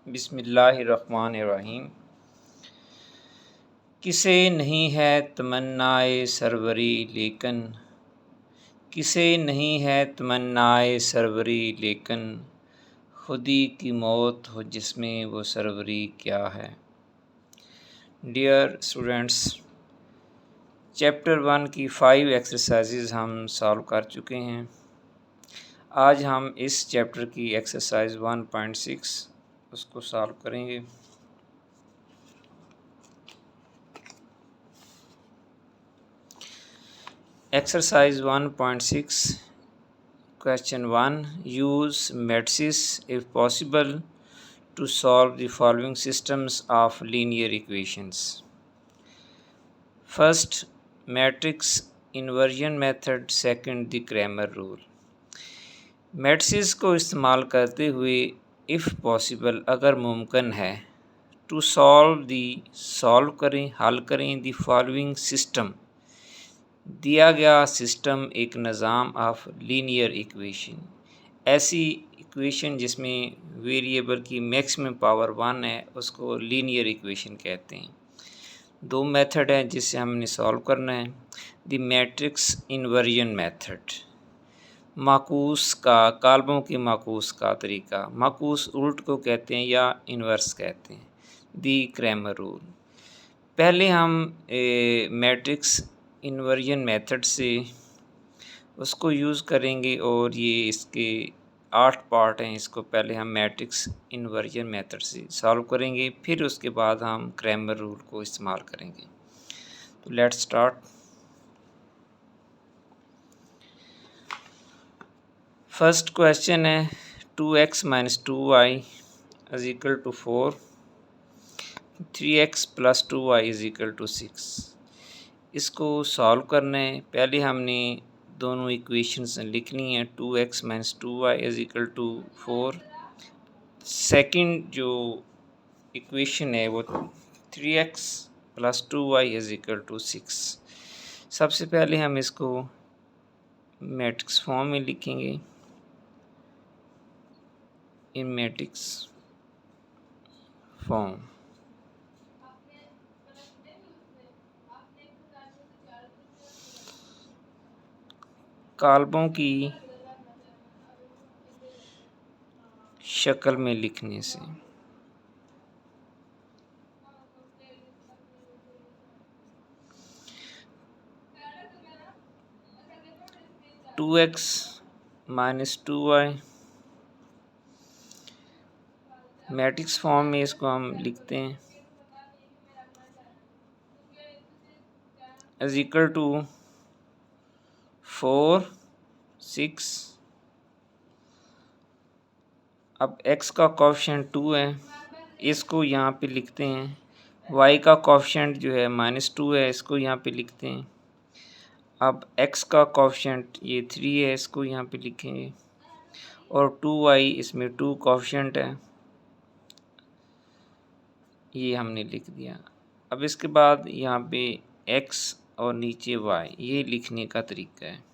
बिस्मिल्लाहिर्रहमानिर्रहीम। किसे नहीं है तमन्नाए सरवरी लेकिन, किसे नहीं है तमन्नाए सरवरी लेकिन, खुदी की मौत हो जिसमें वो सरवरी क्या है। डियर स्टूडेंट्स, चैप्टर 1 की 5 एक्सरसाइजेज़ हम सॉल्व कर चुके हैं। आज हम इस चैप्टर की एक्सरसाइज 1.6 उसको सॉल्व करेंगे। Exercise 1.6 Question 1. Use matrices if possible to solve the following systems of linear equations. First, matrix inversion method. Second, the Cramer rule. Matrices को इस्तेमाल करते हुए if possible अगर मुमकिन है to solve करें, हल करें the following system. दिया गया सिस्टम एक निज़ाम ऑफ लीनियर इक्वेशन, ऐसी इक्वेशन जिसमें वेरिएबल की मैक्सिमम पावर 1 है उसको लीनियर इक्वेशन कहते हैं। दो मेथड हैं जिससे हमने सॉल्व करना है। द मैट्रिक्स इन्वर्जन मेथड, माकूस का काल्बों के माकूस का तरीका, माकूस उल्ट को कहते हैं या इन्वर्स कहते हैं। द क्रैमर रूल, पहले हम मैट्रिक्स इन्वर्जन मेथड से उसको यूज़ करेंगे और ये इसके 8 पार्ट हैं। इसको पहले हम मैट्रिक्स इन्वर्जन मेथड से सॉल्व करेंगे, फिर उसके बाद हम क्रैमर रूल को इस्तेमाल करेंगे। तो लेट्स स्टार्ट। फर्स्ट क्वेश्चन है 2x - 2y = 4, 3x + 2y = 6। इसको सॉल्व करना है। पहले हमने दोनों इक्वेशंस लिखनी है। 2x - 2y = 4। सेकंड जो इक्वेशन है वो 3x + 2y = 6। सबसे पहले हम इसको मैट्रिक्स फॉर्म में लिखेंगे। इन मैट्रिक्स फॉर्म काल्बों की शक्ल में लिखने से 2x - 2y मैट्रिक्स फॉर्म में इसको हम लिखते हैं = 4, 6। अब x का कोएफ़िशिएंट 2 है, इसको यहाँ पे लिखते हैं। y का कोएफ़िशिएंट जो है -2 है, इसको यहाँ पे लिखते हैं। अब x का कोएफ़िशिएंट ये 3 है, इसको यहाँ पे लिखेंगे और 2y इसमें 2 कोएफ़िशिएंट है, ये हमने लिख दिया। अब इसके बाद यहाँ पे x और नीचे y, ये लिखने का तरीका है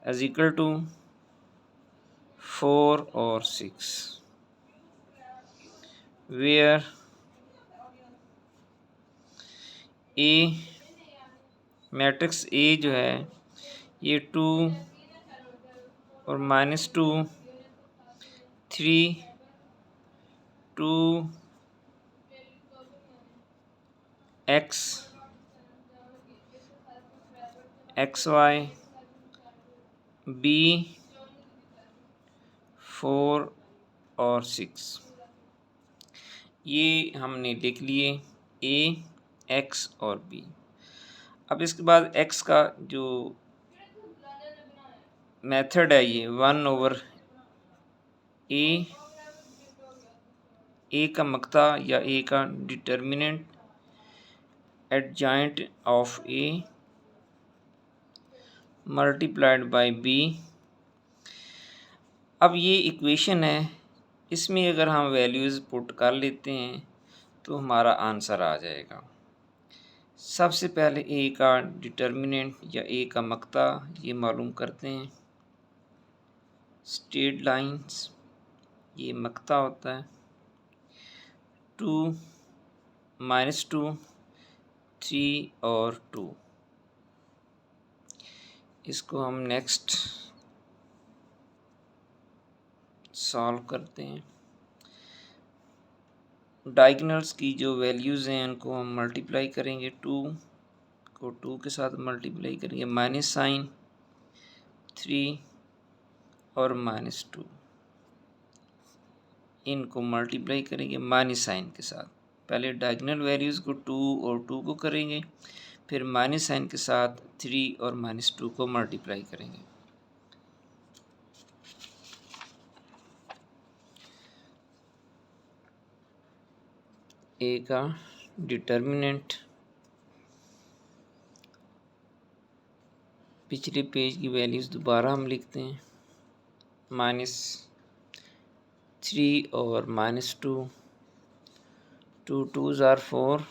= 4 और 6, where a मैट्रिक्स A जो है ये 2 और -2, 3, 2, x, xy, b 4 और 6, ये हमने लिख लिए a, x और b। अब इसके बाद x का जो मेथड है ये 1/a, a का मक्ता या a का determinant adjoint of a multiplied by b। अब ये इक्वेशन है, इसमें अगर हम वैल्यूज़ पुट कर लेते हैं तो हमारा आंसर आ जाएगा। सबसे पहले a का डिटर्मिनेंट या a का मक्ता ये मालूम करते हैं। स्ट्रेट लाइंस ये मक्ता होता है, 2, -2, 3 और 2। इसको हम नेक्स्ट सॉल्व करते हैं। डायगोनल्स की जो वैल्यूज़ हैं उनको हम मल्टीप्लाई करेंगे। 2 को 2 के साथ मल्टीप्लाई करेंगे, माइनस साइन, 3 और -2, इनको मल्टीप्लाई करेंगे माइनस साइन के साथ। पहले डायगोनल वैल्यूज़ को 2 और 2 को करेंगे, फिर माइनस साइन के साथ 3 और -2 को मल्टीप्लाई करेंगे। ए का डिटर्मिनेंट पिछले पेज की वैल्यूज़ दोबारा हम लिखते हैं, -3 और -2, 2 2s are 4,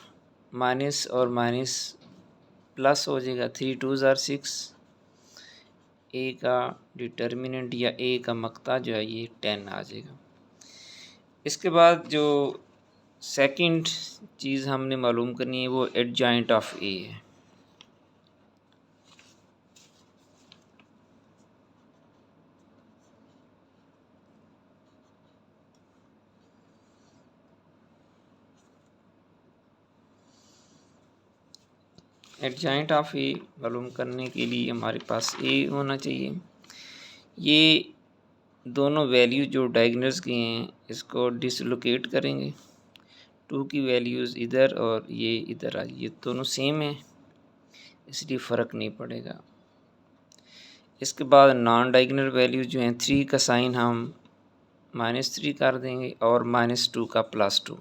माइनस और माइनस प्लस हो जाएगा, 3 2s are 6। ए का डिटर्मिनेंट या ए का मक्ता जो है ये 10 आ जाएगा। इसके बाद जो सेकंड चीज़ हमने मालूम करनी है वो एडजॉइंट ऑफ ए है। एडजॉइंट ऑफ ए मालूम करने के लिए हमारे पास ए होना चाहिए। ये दोनों वैल्यू जो डायगोनल्स की हैं इसको डिसलोकेट करेंगे। 2 की वैल्यूज़ इधर और ये इधर आ, ये दोनों सेम हैं इसलिए फ़र्क नहीं पड़ेगा। इसके बाद नॉन डायगोनल वैल्यू जो हैं, 3 का साइन हम -3 कर देंगे और -2 का +2।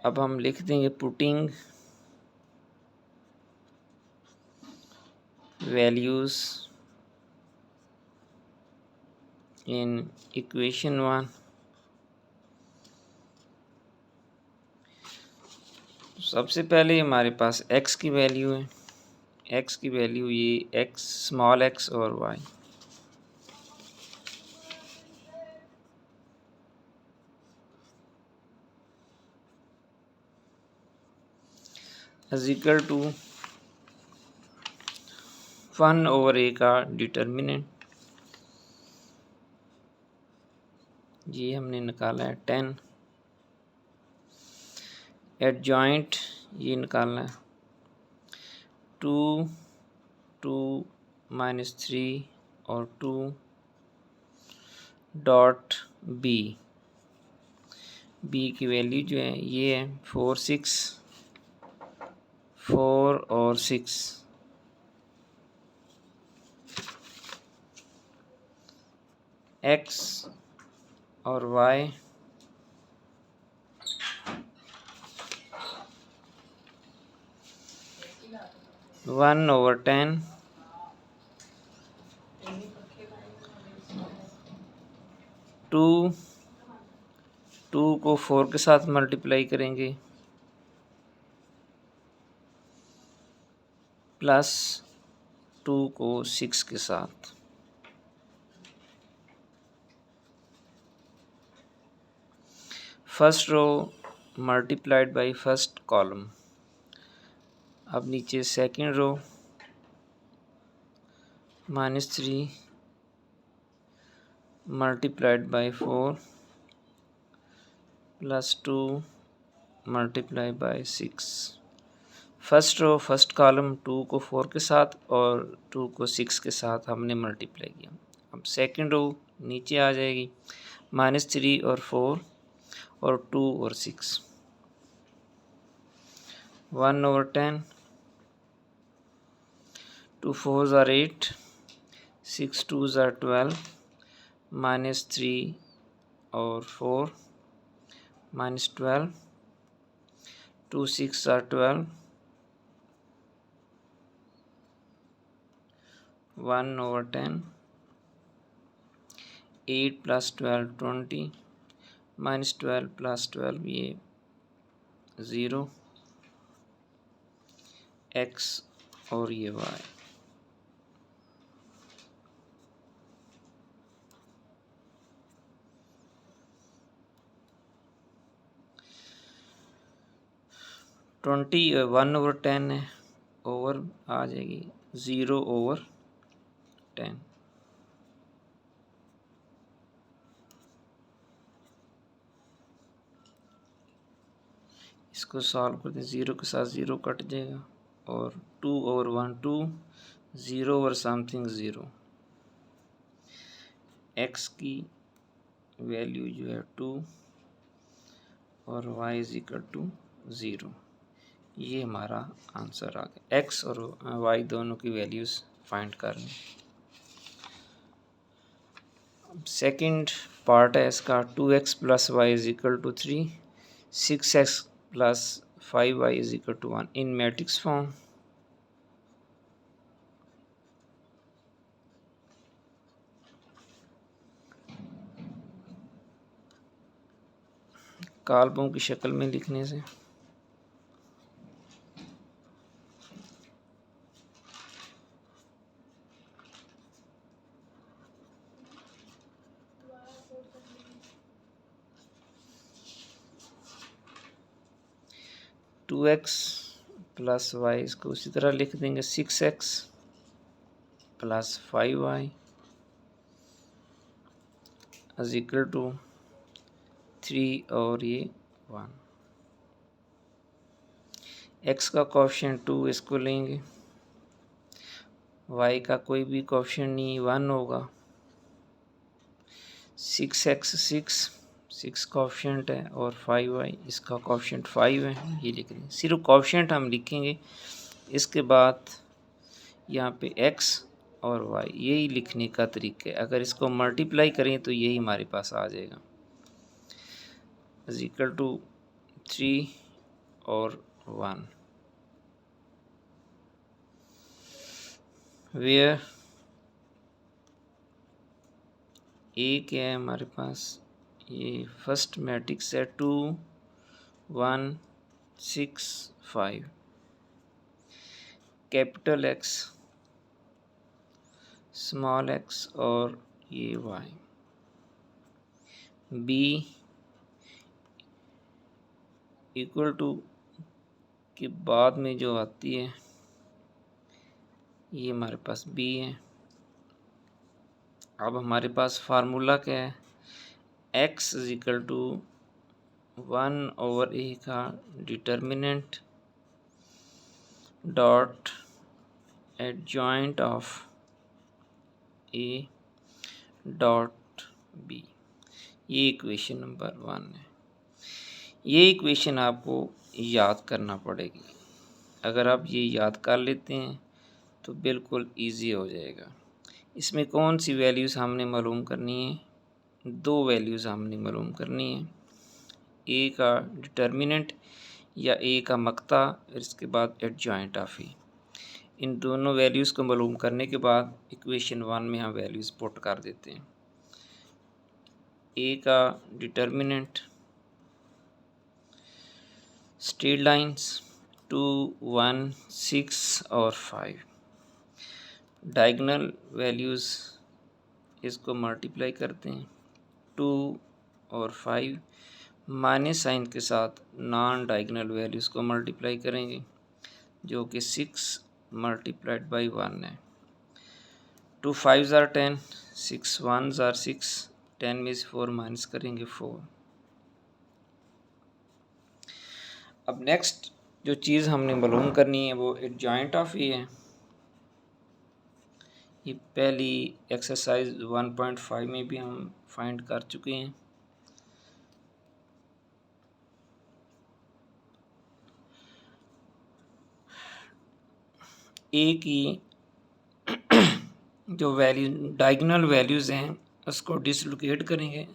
अब हम लिख देंगे पुटिंग वैल्यूज़ इन इक्वेशन 1। सबसे पहले हमारे पास x की वैल्यू है, x की वैल्यू ये x, स्मॉल x और y। Is equal to 1/a का डिटर्मिनेंट, ये हमने निकाला है 10। एडजॉइंट ये निकालना है 2 2 -3 और 2 डॉट बी। बी की वैल्यू जो है ये है 4 6, 4 और 6। एक्स और वाई 1/10, 2 को 4 के साथ मल्टीप्लाई करेंगे प्लस 2 को 6 के साथ। First row multiplied by first column. अब नीचे second row -3 multiplied by 4 +2 multiply by 6। First row first column 2 को 4 के साथ और 2 को 6 के साथ हमने मल्टीप्लाई किया। अब सेकंड रो नीचे आ जाएगी, -3 और 4 और 2 और 6, 1/10, 2 4s are 8, 6 2s are 12, -3 और 4 -12, 2 6 are 12, 1/10, 8 + 12 20, -12 + 12 ये 0, x और ये y। 21/10 है, ओवर आ जाएगी 0/10। इसको सॉल्व करते हैं, 0 के साथ 0 कट जाएगा और 2/1 2, 0/समथिंग 0। x की वैल्यू जो है 2 और y = 0। ये हमारा आंसर आ गया। x और y दोनों की वैल्यूज़ फाइंड कर लें। सेकंड पार्ट है इसका, 2x + y = 3, 6x + 5y = 1 इन मैट्रिक्स फॉर्म। कॉलमों की शक्ल में लिखने से। टू एक्स + y इसको उसी तरह लिख देंगे, 6x + 5y = 3 और ये 1। x का कोएफ़िशिएंट 2 इसको लेंगे, y का कोई भी कोएफ़िशिएंट नहीं 1 होगा। 6x 6 कोएफ़िशिएंट है और 5y इसका कोएफ़िशिएंट 5 है, ये लिख देंगे। सिर्फ कोएफ़िशिएंट हम लिखेंगे, इसके बाद यहाँ पे x और y यही लिखने का तरीका है। अगर इसको मल्टीप्लाई करें तो यही हमारे पास आ जाएगा, = 3 और 1। वेयर ए क्या है हमारे पास, ये फर्स्ट मैट्रिक्स है 2 1 6 5, कैपिटल X स्मॉल x और ये y। बी इक्वल टू के बाद में जो आती है ये हमारे पास b है। अब हमारे पास फार्मूला क्या है, x = 1/a का determinant dot adjoint of a dot b। ये इक्वेशन नंबर 1 है। ये इक्वेशन आपको याद करना पड़ेगी। अगर आप ये याद कर लेते हैं तो बिल्कुल इजी हो जाएगा। इसमें कौन सी वैल्यूज़ हमने मालूम करनी है, 2 वैल्यूज़ हमने मालूम करनी है, ए का डिटर्मिनेंट या ए का मक्ता, इसके बाद एडजॉइंट ऑफ ए। इन दोनों वैल्यूज़ को मालूम करने के बाद इक्वेशन 1 में हम वैल्यूज़ पुट कर देते हैं। ए का डिटर्मिनेंट स्ट्रेट लाइंस 2 1 6 और 5, डायगोनल वैल्यूज़ इसको मल्टीप्लाई करते हैं, 2 और 5 माइनस साइन के साथ नॉन डायगोनल वैल्यूज़ को मल्टीप्लाई करेंगे, जो कि 6 × 1 है। 2 5s are 10, 6 1s are 6, 10 में से 4 माइनस करेंगे 4। अब नेक्स्ट जो चीज़ हमने मालूम करनी है वो एडजॉइंट ऑफ ए है। ये पहली एक्सरसाइज 1.5 में भी हम फाइंड कर चुके हैं। ए की जो वैल्यू डायगोनल वैल्यूज़ हैं उसको डिसलोकेट करेंगे,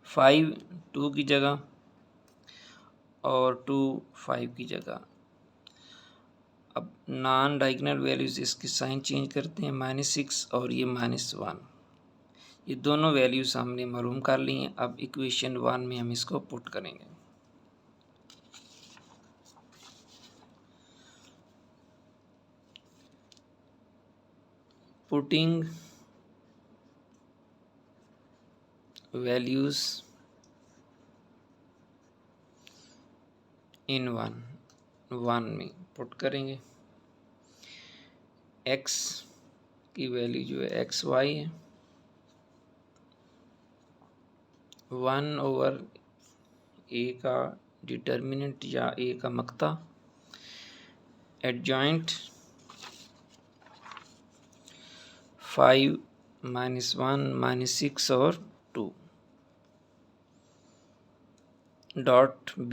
5 2 की जगह और 2 5 की जगह। अब नॉन डायगोनल वैल्यूज़ इसकी साइन चेंज करते हैं, -6 और ये -1। ये दोनों वैल्यूज़ हमने मालूम कर ली हैं। अब इक्वेशन 1 में हम इसको पुट करेंगे। पुटिंग वैल्यूज़ इन वन में पुट करेंगे। एक्स की वैल्यू जो है एक्स वाई है, 1/a का डिटर्मिनेंट या a का मक्ता, एडजॉइंट 5 -1 -6 और 2 डॉट b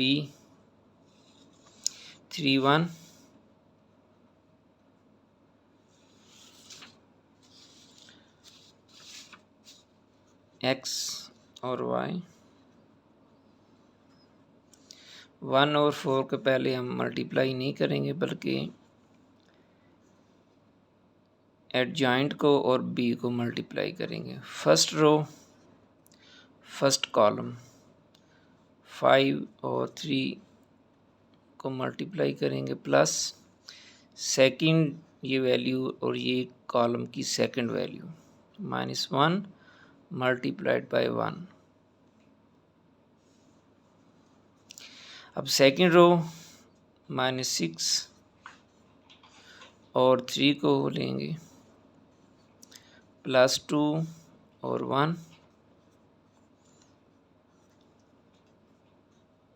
3 1 x और y 1 और 4 के पहले हम मल्टीप्लाई नहीं करेंगे बल्कि एडजॉइंट को और b को मल्टीप्लाई करेंगे। फर्स्ट रो फर्स्ट कॉलम 5 और 3 को मल्टीप्लाई करेंगे प्लस सेकंड ये वैल्यू और ये कॉलम की सेकंड वैल्यू -1 मल्टीप्लाइड बाय 1। अब सेकंड रो -6 और 3 को लेंगे +2 और 1।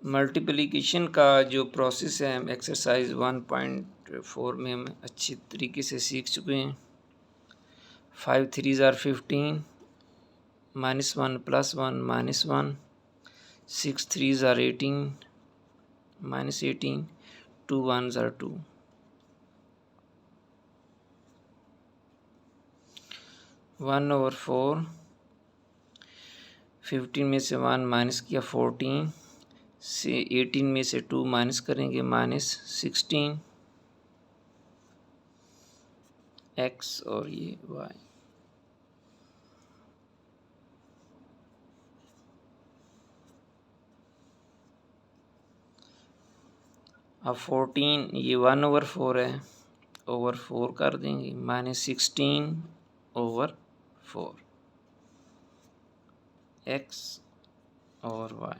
मल्टीप्लिकेशन का जो प्रोसेस है हम एक्सरसाइज 1.4 में हम अच्छी तरीके से सीख चुके हैं। 5 3s are 15, -1 +1 -1, 6 3s are 18, -18, 2 1s are 2। 1/4, 15 में से 1 माइनस किया 14 से 18 में से 2 माइनस करेंगे -16 x और ये y। अब 14 ये 1/4 है, ओवर 4 कर देंगे -16/4 x और y।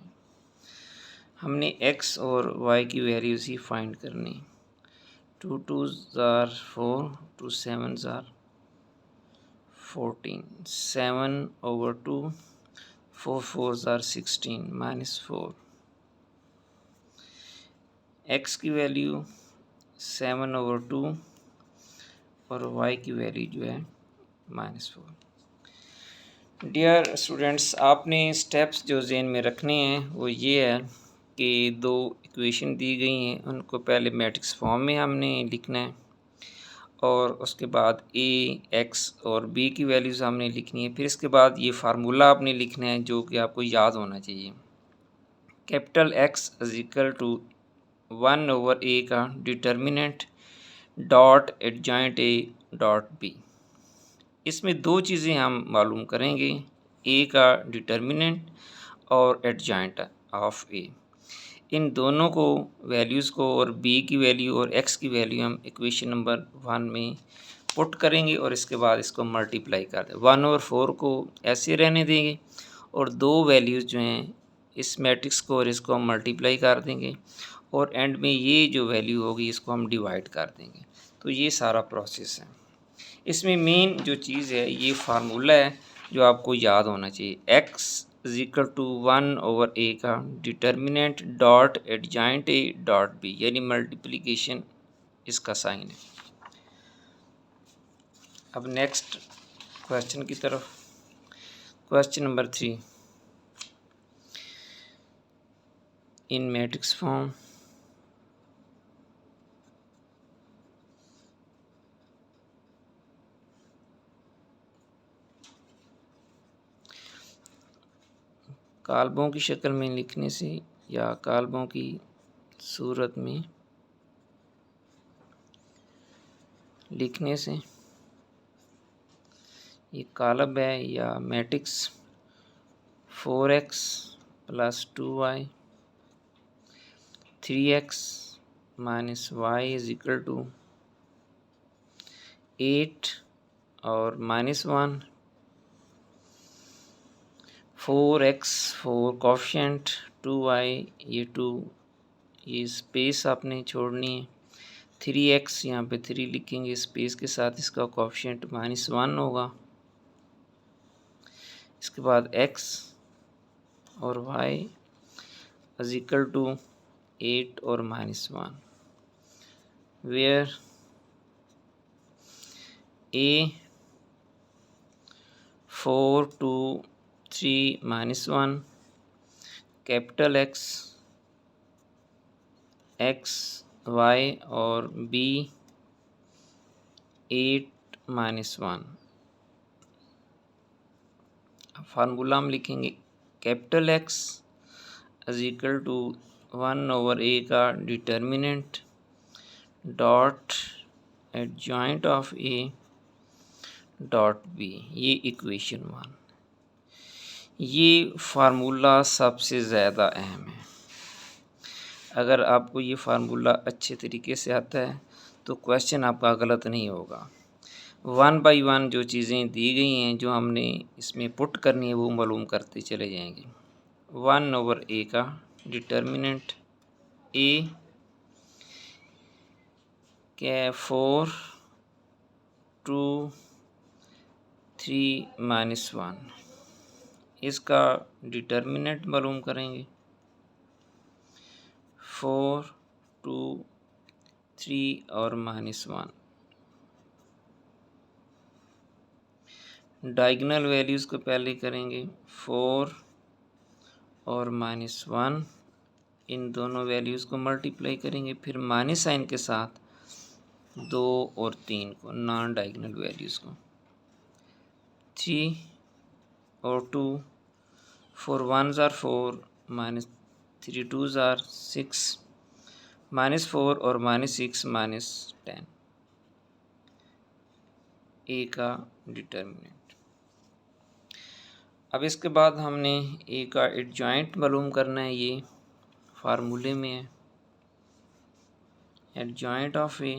हमने x और y की वैल्यूज़ ही फाइंड करनी। 2 2s are 4, 2 7s are 14, 7/2, 4 4s are 16, -4। x की वैल्यू 7/2 और y की वैल्यू जो है -4। डियर स्टूडेंट्स, आपने स्टेप्स जो ज़हन में रखने हैं वो ये है कि दो इक्वेशन दी गई हैं, उनको पहले मैट्रिक्स फॉर्म में हमने लिखना है और उसके बाद a, x और b की वैल्यूज़ हमने लिखनी है। फिर इसके बाद ये फार्मूला आपने लिखना है जो कि आपको याद होना चाहिए। Capital X is equal to 1/a का determinant dot adjoint a dot b। इसमें दो चीज़ें हम मालूम करेंगे, a का डिटर्मिनेंट और एडजॉइंट ऑफ a। इन दोनों को वैल्यूज़ को और b की वैल्यू और x की वैल्यू हम इक्वेशन नंबर 1 में पुट करेंगे और इसके बाद इसको मल्टीप्लाई कर दें। 1/4 को ऐसे रहने देंगे और दो वैल्यूज़ जो हैं इस मैट्रिक्स को और इसको हम मल्टीप्लाई कर देंगे और एंड में ये जो वैल्यू होगी इसको हम डिवाइड कर देंगे। तो ये सारा प्रोसेस है। इसमें मेन जो चीज़ है ये फार्मूला है जो आपको याद होना चाहिए। x is equal to 1/a का determinant dot adjoint a dot b, यानी मल्टीप्लिकेशन इसका साइन है। अब नेक्स्ट क्वेश्चन की तरफ। क्वेश्चन नंबर 3 इन मैट्रिक्स फॉर्म काल्बों की शक्ल में लिखने से या काल्बों की सूरत में लिखने से ये कालब है या matrix 4x + 2y 3x - y is equal to 8 और -1 4x 4 कोफिशिएंट 2y ये 2 ये स्पेस आपने छोड़नी है। 3x यहाँ पे 3 लिखेंगे स्पेस के साथ, इसका कोएफ़िशिएंट -1 होगा। इसके बाद x और y इज इक्वल टू 8 और -1, where a 4 2 3 -1, capital x y और b 8 -1। फार्मूला हम लिखेंगे capital X is equal to 1/a का determinant dot adjoint of a dot b, ये इक्वेशन 1। ये फार्मूला सबसे ज़्यादा अहम है। अगर आपको ये फार्मूला अच्छे तरीके से आता है तो क्वेश्चन आपका गलत नहीं होगा। 1 बाई 1 जो चीज़ें दी गई हैं जो हमने इसमें पुट करनी है वो मालूम करते चले जाएंगे। 1/a का डिटर्मिनेंट a के 4 2 3 -1, इसका डिटर्मिनेंट मालूम करेंगे 4 2 3 और -1। डायगोनल वैल्यूज़ को पहले करेंगे 4 और -1, इन दोनों वैल्यूज़ को मल्टीप्लाई करेंगे, फिर माइनस साइन के साथ 2 और 3 को, नॉन डायगोनल वैल्यूज़ को, 3 और 2, 4 1s are 4, -3 2s are 6, -4 और -6 -10, ए का डिटर्मिनेंट। अब इसके बाद हमने ए का एडजॉइंट मालूम करना है, ये फार्मूले में है। Adjoint of A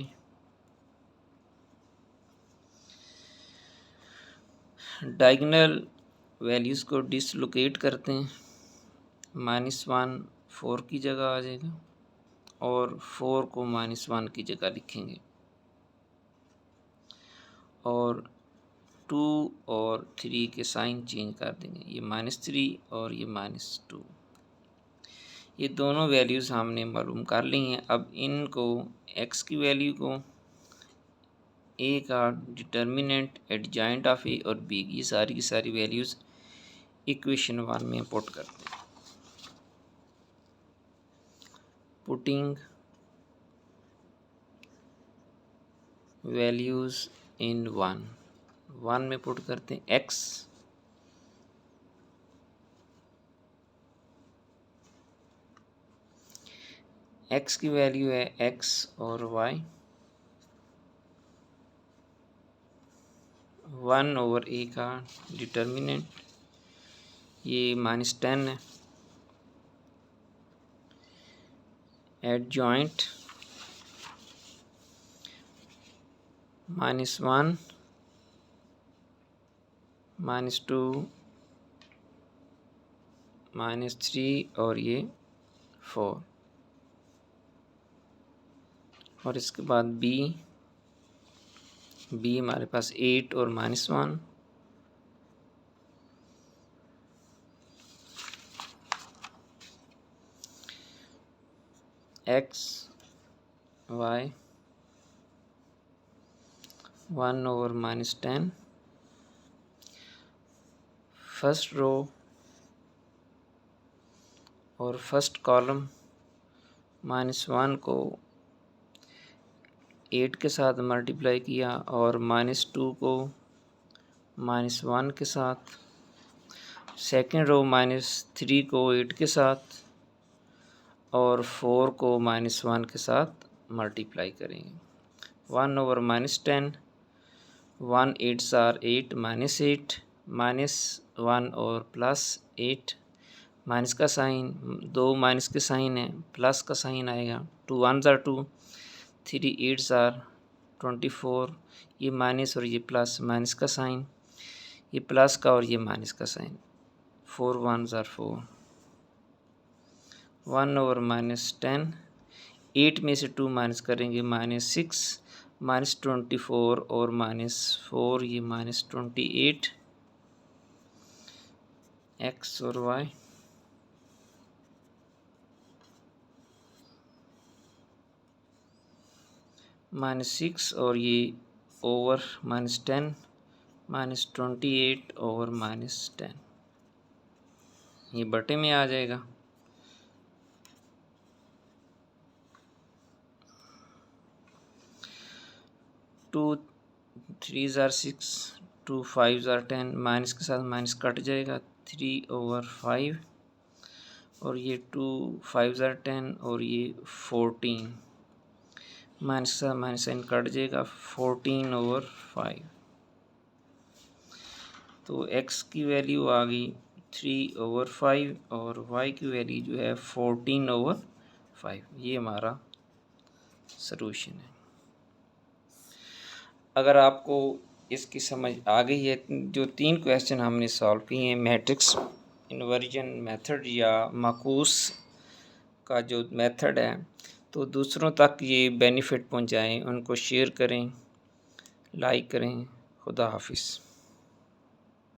diagonal values को डिसलोकेट करते हैं, -1 4 की जगह आ जाएगा और 4 को -1 की जगह लिखेंगे और 2 और 3 के साइन चेंज कर देंगे, ये -3 और ये -2। ये दोनों वैल्यूज़ हमने मालूम कर ली हैं। अब इनको x की वैल्यू को a का डिटर्मिनेंट एडजॉइंट ऑफ a और b, ये सारी की सारी वैल्यूज़ इक्वेशन 1 में पुट करते हैं। पुटिंग वैल्यूज़ इन 1 में पुट करते हैं। x की वैल्यू है x और y, 1/a का डिटर्मिनेंट ये -10 है, एडजॉइंट -1 -2 -3 और ये 4, और इसके बाद b हमारे पास 8 और -1, x y 1/10, फर्स्ट रो और फर्स्ट कॉलम -1 को 8 के साथ मल्टीप्लाई किया और -2 को -1 के साथ, सेकेंड रो -3 को 8 के साथ और 4 को -1 के साथ मल्टीप्लाई करेंगे। 1/10, 1 8s are 8, -8, -1 और +8, माइनस का साइन, 2 माइनस के साइन है, प्लस का साइन आएगा, 2 1s are 2, 3 8s are 24, ये माइनस और ये प्लस, माइनस का साइन, ये प्लस का और ये माइनस का साइन, 4 1s are 4, 1/10 8 में से 2 माइनस करेंगे -6, -24 और -4, ये -28 x और y, -6 और ये ओवर -10, -28 ओवर -10, ये बटे में आ जाएगा। 2 3 ज़ार 6, 2 5 ज़ार 10, माइनस के साथ माइनस कट जाएगा, 3/5 और ये 2 5 ज़ार 10 और ये 14, माइनस के साथ माइनस साइन कट जाएगा, 14/5। तो x की वैल्यू आ गई 3/5 और y की वैल्यू जो है 14/5। ये हमारा सॉल्यूशन है। अगर आपको इसकी समझ आ गई है, जो 3 क्वेश्चन हमने सॉल्व किए हैं मैट्रिक्स इन्वर्जन मेथड या माकूस का जो मेथड है, तो दूसरों तक ये बेनिफिट पहुंचाएं, उनको शेयर करें, लाइक करें। खुदा हाफिज़।